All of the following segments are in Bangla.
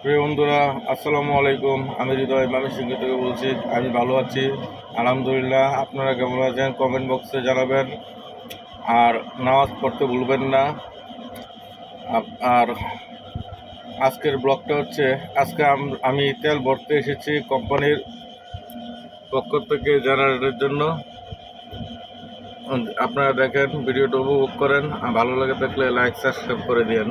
প্রিয় বন্ধুরা, আসসালামু আলাইকুম। আমি হৃদয় ময়মনসিংহ থেকে বলছি। আমি ভালো আছি আলহামদুলিল্লাহ। আপনারা কেমন আছেন কমেন্ট বক্সে জানাবেন। আর নামাজ পড়তে ভুলবেন না। আর আজকের ব্লগটা হচ্ছে, আজকে আমি তেল ভরতে এসেছি কোম্পানির পক্ষ থেকে জেনারেটরের জন্য। আপনারা দেখেন, ভিডিওটা উপভোগ করেন। ভালো লাগে থাকলে লাইক সাবস্ক্রাইব করে দিন।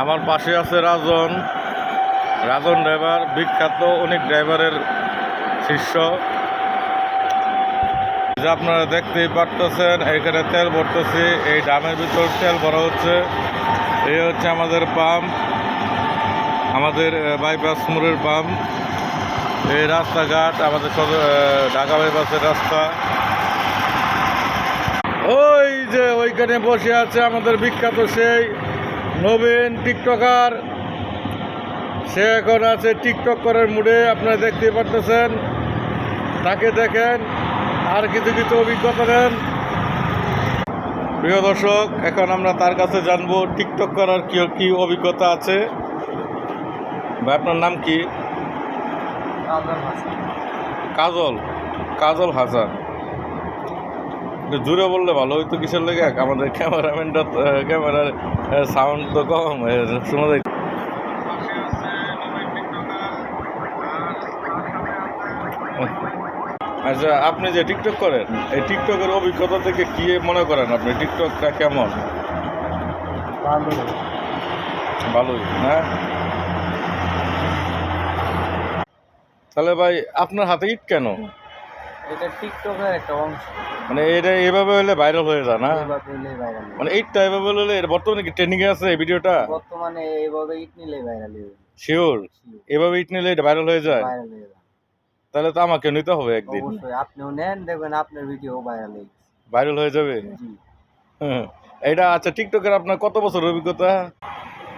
আমার পাশে আছে রাজন ড্রাইভার, বিখ্যাত অনেক ড্রাইভারের শিষ্য। যে আপনারা দেখতেই পারতেছেন, এখানে তেল ভরতেছি। এই ড্রামের ভিতর তেল ভরা হচ্ছে। এই হচ্ছে আমাদের পাম্প, আমাদের বাইপাস মোড়ের পাম্প। এই রাস্তাঘাট আমাদের ঢাকা বাইপাসের রাস্তা। ওই যে ওইখানে বসে আছে আমাদের বিখ্যাত সেই নবীন টিকটকার। সে এখন আছে টিকটক করার মুডে, আপনারা দেখতে পারতেছেন। তাকে দেখেন, আর কিছু কিছু অভিজ্ঞতা নেন। প্রিয় দর্শক, এখন আমরা তার কাছে জানবো টিকটক করার কি অভিজ্ঞতা আছে। ভাই, আপনার নাম কি? কাজল হাসান। জুড়ে বললে ভালো হইতো। কিসের লেগে? আমাদের ক্যামেরাম্যানটা ক্যামেরার সাউন্ড তো কম শোনা যায়। আচ্ছা, আপনি যে টিকটক করেন, এই টিকটকের অভিজ্ঞতা থেকে কি মনে করেন আপনি? টিকটকটা কেমন? ভালোই না? তাহলে ভাই, আপনার হাতে ইট কেন? এটা টিকটকের একটা অংশ। মানে এটা এভাবে হলে ভাইরাল হয়ে যায় না? এভাবে হলেই ভাইরাল হবে। মানে এইটটা এভাবে হলে বর্তমানে কি ট্রেন্ডিং এ আছে এই ভিডিওটা? বর্তমানে এইভাবে ইট নিলেই ভাইরাল হবে। শিওর এভাবে ইট নিলে এটা ভাইরাল হয়ে যায়? ভাইরাল হয়ে যাবে। তাহলে তো আমাকে নিতে হবে একদিন। অবশ্যই আপনিও নেন, দেখবেন আপনার ভিডিও ভাইরাল হয়ে গেছে। ভাইরাল হয়ে যাবে। জি। এটা আচ্ছা, টিকটকের আপনার কত বছর অভিজ্ঞতা?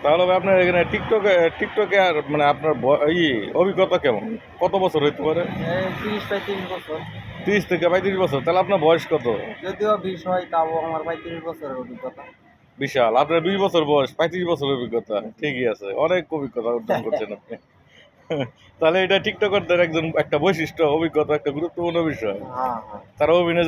তাহলে ভাই, আপনার এখানে টিকটকে আর মানে আপনার অভিজ্ঞতা কেমন? কত বছর হইতে পারে? 30-35 বছর। 30 থেকে 35 বছর। তাহলে আপনার বয়স কত? যদিও 20 হয়, তাও আমার 35 বছরের অভিজ্ঞতা। বিশাল। আপনার 20 বছর বয়স, 35 বছর অভিজ্ঞতা। ঠিকই আছে, অনেক অভিজ্ঞতা অর্জন করছেন আপনি। তাহলে এটা টিকটকারদের একটা বৈশিষ্ট্য, অভিজ্ঞতা একটা গুরুত্বপূর্ণ বিষয়। হ্যাঁ। তারা অভিনয়